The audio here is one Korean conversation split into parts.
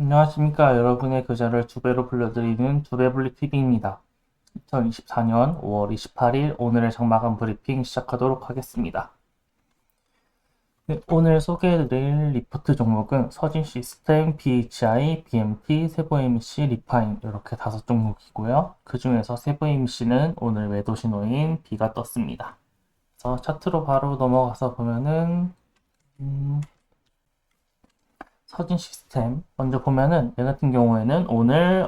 안녕하십니까. 여러분의 계좌를 두 배로 불려드리는 두배블리 TV입니다. 2024년 5월 28일 오늘의 장마감 브리핑 시작하도록 하겠습니다. 네, 오늘 소개해드릴 리포트 종목은 서진 시스템, BHI, BMT, 세부 MC, 리파인 이렇게 5종목이고요. 그 중에서 세부 MC는 오늘 매도 신호인 B가 떴습니다. 그래서 차트로 바로 넘어가서 보면은 서진 시스템 먼저 보면은 얘 같은 경우에는 오늘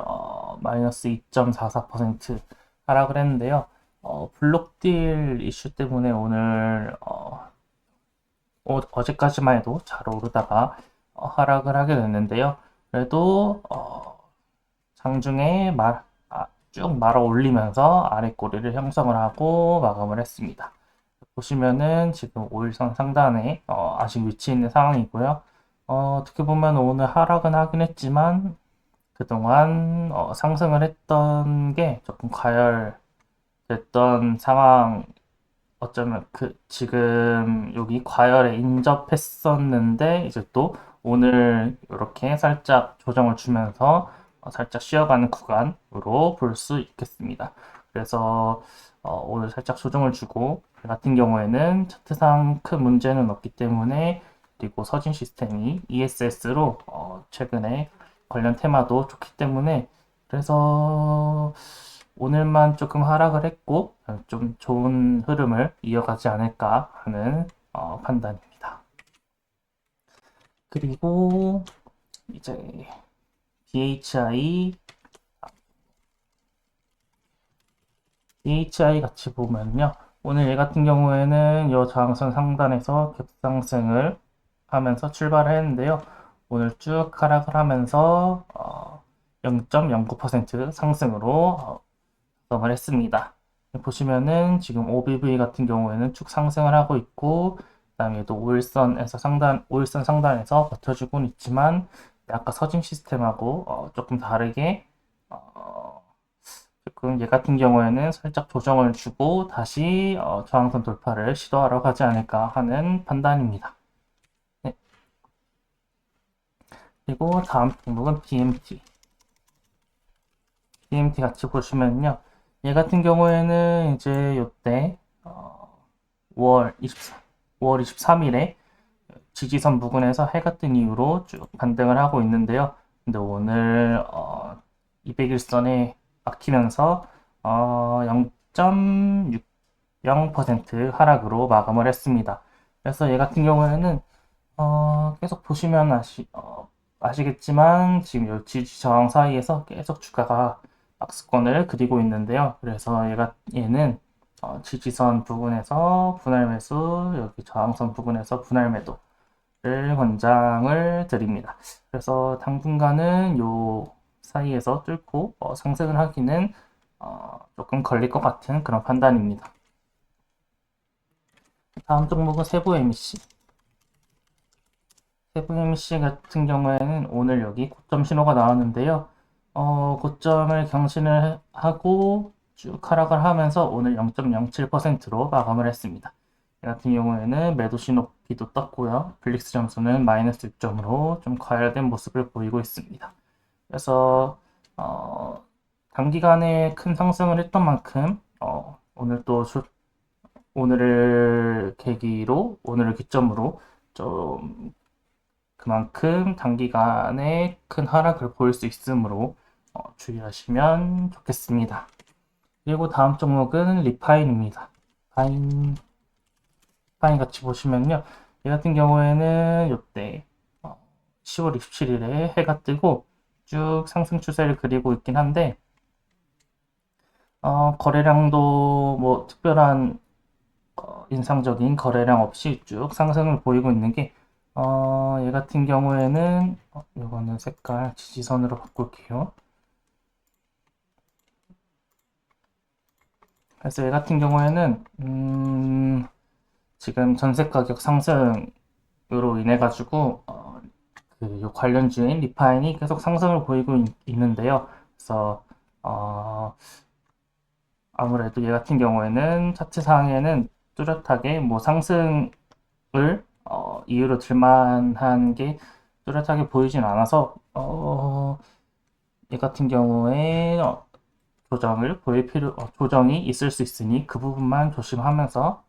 마이너스 2.44% 하락을 했는데요. 블록딜 이슈 때문에 오늘 어제까지만 해도 잘 오르다가 하락을 하게 됐는데요. 그래도 장중에 쭉 말아 올리면서 아래 꼬리를 형성을 하고 마감을 했습니다. 보시면은 지금 5일선 상단에 아직 위치해 있는 상황이고요. 어떻게 보면 오늘 하락은 하긴 했지만 그동안 상승을 했던 게 조금 과열됐던 상황, 어쩌면 지금 여기 과열에 인접했었는데 이제 또 오늘 이렇게 살짝 조정을 주면서 살짝 쉬어가는 구간으로 볼 수 있겠습니다. 그래서 오늘 살짝 조정을 주고 그 같은 경우에는 차트상 큰 문제는 없기 때문에, 그리고 서진 시스템이 ESS로 최근에 관련 테마도 좋기 때문에, 그래서 오늘만 조금 하락을 했고 좀 좋은 흐름을 이어가지 않을까 하는 판단입니다. 그리고 이제 DHI, 같이 보면요. 오늘 얘 같은 경우에는 이 저항선 상단에서 갭상승을 하면서 출발을 했는데요. 오늘 쭉 하락을 하면서 0.09% 상승으로 작성을 했습니다. 보시면은 지금 OBV 같은 경우에는 쭉 상승을 하고 있고, 그다음에 또 5일선 상단에서 버텨주고는 있지만, 아까 서진 시스템하고 조금 다르게 조금 얘 같은 경우에는 살짝 조정을 주고 다시 저항선 돌파를 시도하러 가지 않을까 하는 판단입니다. 네. 그리고 다음 종목은 BMT. BMT 같이 보시면요. 얘 같은 경우에는 이제 요때 5월 23일에 지지선 부근에서 해가 뜬 이후로 쭉 반등을 하고 있는데요. 근데 오늘 200일선에 막히면서 0.60% 하락으로 마감을 했습니다. 그래서 얘 같은 경우에는 계속 보시면 아시겠지만 지금 요 지지 저항 사이에서 계속 주가가 박스권을 그리고 있는데요. 그래서 얘는 지지선 부분에서 분할 매수, 여기 저항선 부분에서 분할 매도를 권장을 드립니다. 그래서 당분간은 요 사이에서 뚫고 상승을 하기는 조금 걸릴 것 같은 그런 판단입니다. 다음 종목은 세부 MEC. 세부 MC 같은 경우에는 오늘 여기 고점 신호가 나왔는데요. 고점을 경신을 하고 쭉 하락을 하면서 오늘 0.07%로 마감을 했습니다. 이 같은 경우에는 매도 신호 B도 떴고요. 블릭스 점수는 마이너스 6점으로 좀 과열된 모습을 보이고 있습니다. 그래서 단기간에 큰 상승을 했던 만큼 오늘 또 오늘을 기점으로 좀 그만큼 단기간에 큰 하락을 보일 수 있으므로 주의하시면 좋겠습니다. 그리고 다음 종목은 리파인입니다. 파인, 파인 같이 보시면요. 이 같은 경우에는 이때 10월 27일에 해가 뜨고 쭉 상승 추세를 그리고 있긴 한데, 거래량도 뭐 특별한 인상적인 거래량 없이 쭉 상승을 보이고 있는 게, 얘 같은 경우에는, 이거는 색깔 지지선으로 바꿀게요. 그래서 얘 같은 경우에는, 지금 전세 가격 상승으로 인해 가지고, 요 관련주인 리파인이 계속 상승을 보이고 있는데요. 그래서, 아무래도 얘 같은 경우에는 차트상에는 뚜렷하게 뭐 상승을 이유로 들만한 게 뚜렷하게 보이진 않아서 어, 얘 같은 경우에 조정이 있을 수 있으니 그 부분만 조심하면서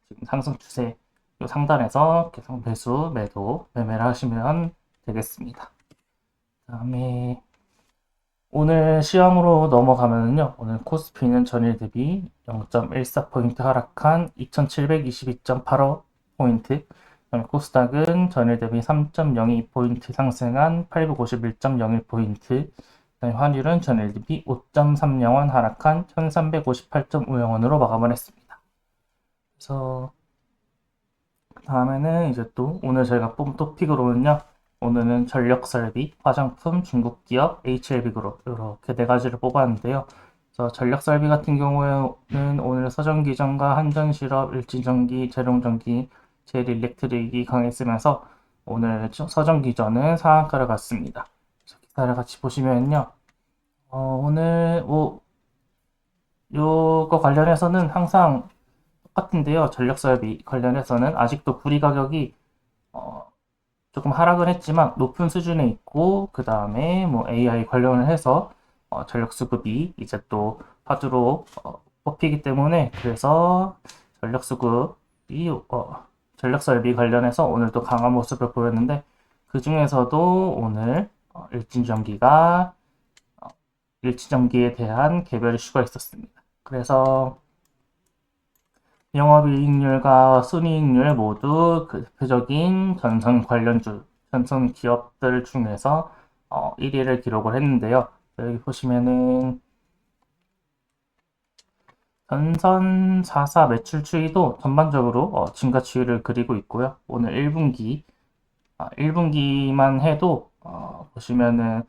지금 상승 추세 요 상단에서 계속 매수, 매도, 매매를 하시면 되겠습니다. 그다음에 오늘 시황으로 넘어가면요. 오늘 코스피는 전일 대비 0.14포인트 하락한 2722.85포인트, 그다음에 코스닥은 전일 대비 3.02포인트 상승한 851.01포인트, 그다음에 환율은 전일 대비 5.30원 하락한 1358.5원으로 마감을 했습니다. 그래서 다음에는 이제 또 오늘 저희가 뽑은 토픽으로는요. 오늘은 전력설비, 화장품, 중국기업, HLB 그룹 이렇게 네 가지를 뽑았는데요. 그래서 전력설비 같은 경우에는 오늘 서전기전과 한전실업, 일진전기, 재룡전기, 제일일렉트릭이 강했으면서 오늘 서전기전은 상한가를 갔습니다. 그래서 기사를 같이 보시면요. 오늘 뭐 요거 관련해서는 항상 똑같은데요. 전력설비 관련해서는 아직도 구리 가격이 어, 조금 하락은 했지만 높은 수준에 있고, 그 다음에 뭐 AI 관련을 해서 전력 수급이 이제 또 화두로 뽑히기 때문에, 그래서 전력 수급이 전력 설비 관련해서 오늘도 강한 모습을 보였는데, 그 중에서도 오늘 일진전기에 대한 개별 이슈가 있었습니다. 그래서 영업이익률과 순이익률 모두 그 대표적인 전선 기업들 중에서 1위를 기록을 했는데요. 여기 보시면은 전선 4사 매출 추이도 전반적으로 증가 추이를 그리고 있고요. 오늘 1분기만 해도 보시면은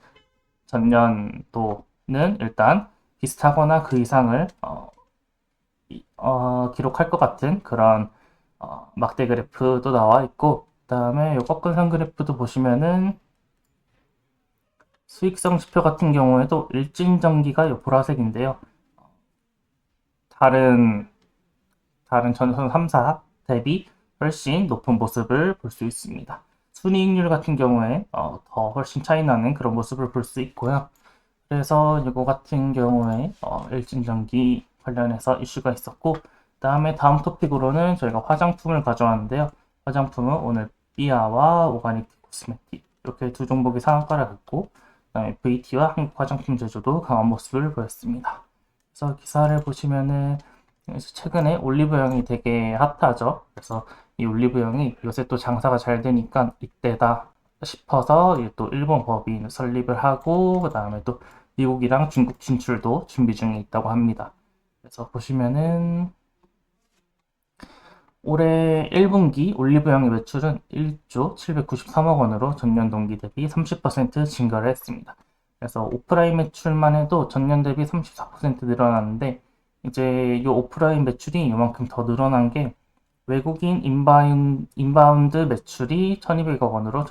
전년도는 일단 비슷하거나 그 이상을 기록할 것 같은 그런 막대 그래프도 나와 있고, 그 다음에 요 꺾은선 그래프도 보시면은 수익성 지표 같은 경우에도 일진전기가 요 보라색인데요. 다른 전선 3사 대비 훨씬 높은 모습을 볼 수 있습니다. 순이익률 같은 경우에 더 훨씬 차이 나는 그런 모습을 볼 수 있고요. 그래서 이거 같은 경우에 일진전기 관련해서 이슈가 있었고, 그다음에 다음 토픽으로는 저희가 화장품을 가져왔는데요. 화장품은 오늘 삐아와 오가닉 코스메틱 이렇게 두 종목이 상한가를 갔고, 그다음에 VT와 한국 화장품 제조도 강한 모습을 보였습니다. 그래서 기사를 보시면은 최근에 올리브영이 되게 핫하죠. 그래서 이 올리브영이 요새 또 장사가 잘 되니까 이때다 싶어서 또 일본 법인 설립을 하고, 그 다음에 또 미국이랑 중국 진출도 준비 중에 있다고 합니다. 그래서 보시면은 올해 1분기 올리브영의 매출은 1조 793억 원으로 전년 동기 대비 30% 증가를 했습니다. 그래서 오프라인 매출만 해도 전년 대비 34% 늘어났는데, 이제 이 오프라인 매출이 이만큼 더 늘어난 게 외국인 인바운드 매출이 1200억 원으로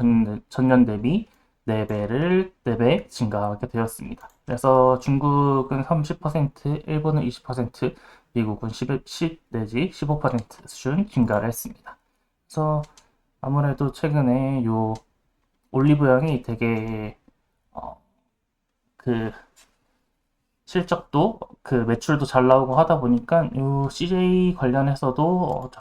전년 대비 4배 증가하게 되었습니다. 그래서 중국은 30%, 일본은 20%, 미국은 10 내지 15% 수준 증가를 했습니다. 그래서 아무래도 최근에 요 올리브영이 되게 그 실적도 그 매출도 잘 나오고 하다 보니까 요 CJ 관련해서도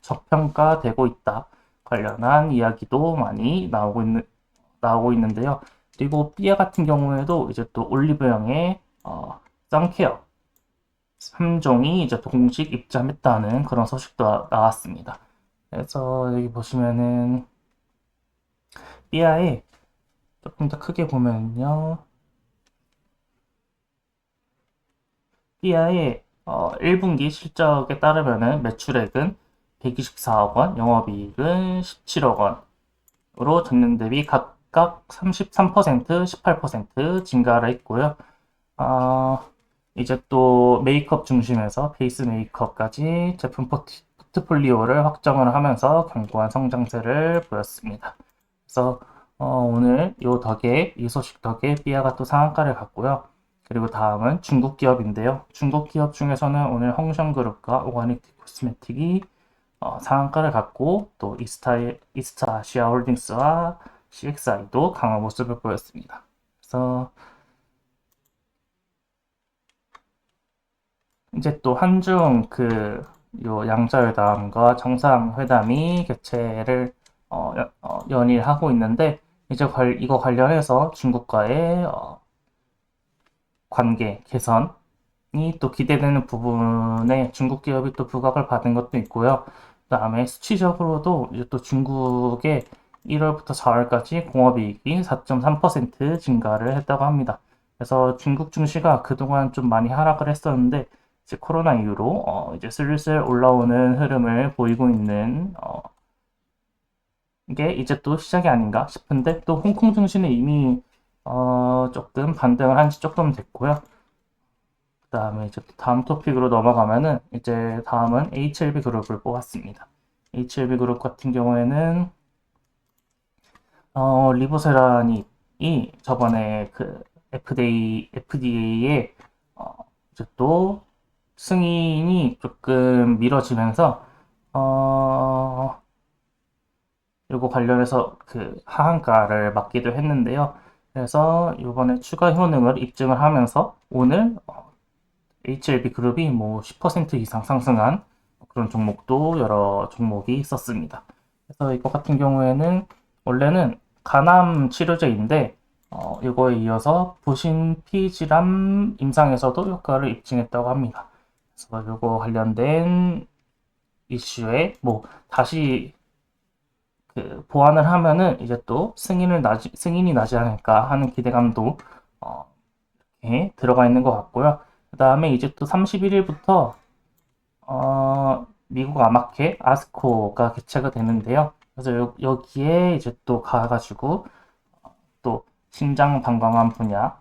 저평가되고 있다 관련한 이야기도 많이 나오고 있는데요. 그리고 삐아 같은 경우에도 이제 또 올리브영의 선케어 3종이 이제 또 공식 입점했다는 그런 소식도 나왔습니다. 그래서 여기 보시면은 삐아에 조금 더 크게 보면요. 삐아의 1분기 실적에 따르면은 매출액은 124억 원, 영업이익은 17억 원으로 전년 대비 각각 33%, 18% 증가를 했고요. 이제 또 메이크업 중심에서 베이스 메이크업까지 제품 포트폴리오를 확정을 하면서 견고한 성장세를 보였습니다. 그래서 오늘 이 소식 덕에 삐아가 또 상한가를 갔고요. 그리고 다음은 중국 기업인데요. 중국 기업 중에서는 오늘 홍성그룹과 오가닉 코스메틱이 상한가를 갔고, 또 이스타 아시아 홀딩스와 CXI도 강한 모습을 보였습니다. 그래서 이제 또 한중 요 양자회담과 정상회담이 개최를 연일하고 있는데 이제 이거 관련해서 중국과의 관계 개선이 또 기대되는 부분에 중국 기업이 또 부각을 받은 것도 있고요. 그다음에 수치적으로도 이제 또 중국의 1월부터 4월까지 공업이익이 4.3% 증가를 했다고 합니다. 그래서 중국 증시가 그동안 좀 많이 하락을 했었는데 이제 코로나 이후로 이제 슬슬 올라오는 흐름을 보이고 있는 게 이제 또 시작이 아닌가 싶은데 또 홍콩 증시는 이미 조금 반등을 한 지 조금 됐고요. 그다음에 이제 또 다음 토픽으로 넘어가면은 이제 다음은 HLB 그룹을 뽑았습니다. HLB 그룹 같은 경우에는 리보세라니 저번에 그 FDA에 이제 또 승인이 조금 미뤄지면서 요거 관련해서 그 하한가를 맞기도 했는데요. 그래서 이번에 추가 효능을 입증을 하면서 오늘 HLB 그룹이 뭐 10% 이상 상승한 그런 종목도 여러 종목이 있었습니다. 그래서 이거 같은 경우에는 원래는 간암 치료제인데 이거에 이어서 부신 피질암 임상에서도 효과를 입증했다고 합니다. 그래서 이거 관련된 이슈에 뭐 다시 그 보완을 하면은 이제 또 승인이 나지 않을까 하는 기대감도 이렇게 들어가 있는 것 같고요. 그 다음에 이제 또 31일부터 미국 아마케 아스코가 개최가 되는데요. 그래서 여기에 이제 또 가가지고 또 심장 방광암 분야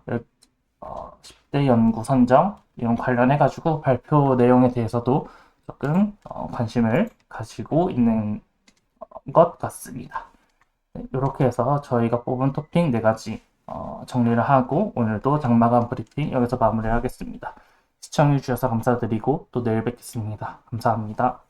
10대 연구 선정 이런 관련해가지고 발표 내용에 대해서도 조금 관심을 가지고 있는 것 같습니다. 네, 이렇게 해서 저희가 뽑은 토픽 4가지 정리를 하고 오늘도 장마감 브리핑 여기서 마무리하겠습니다. 시청해주셔서 감사드리고 또 내일 뵙겠습니다. 감사합니다.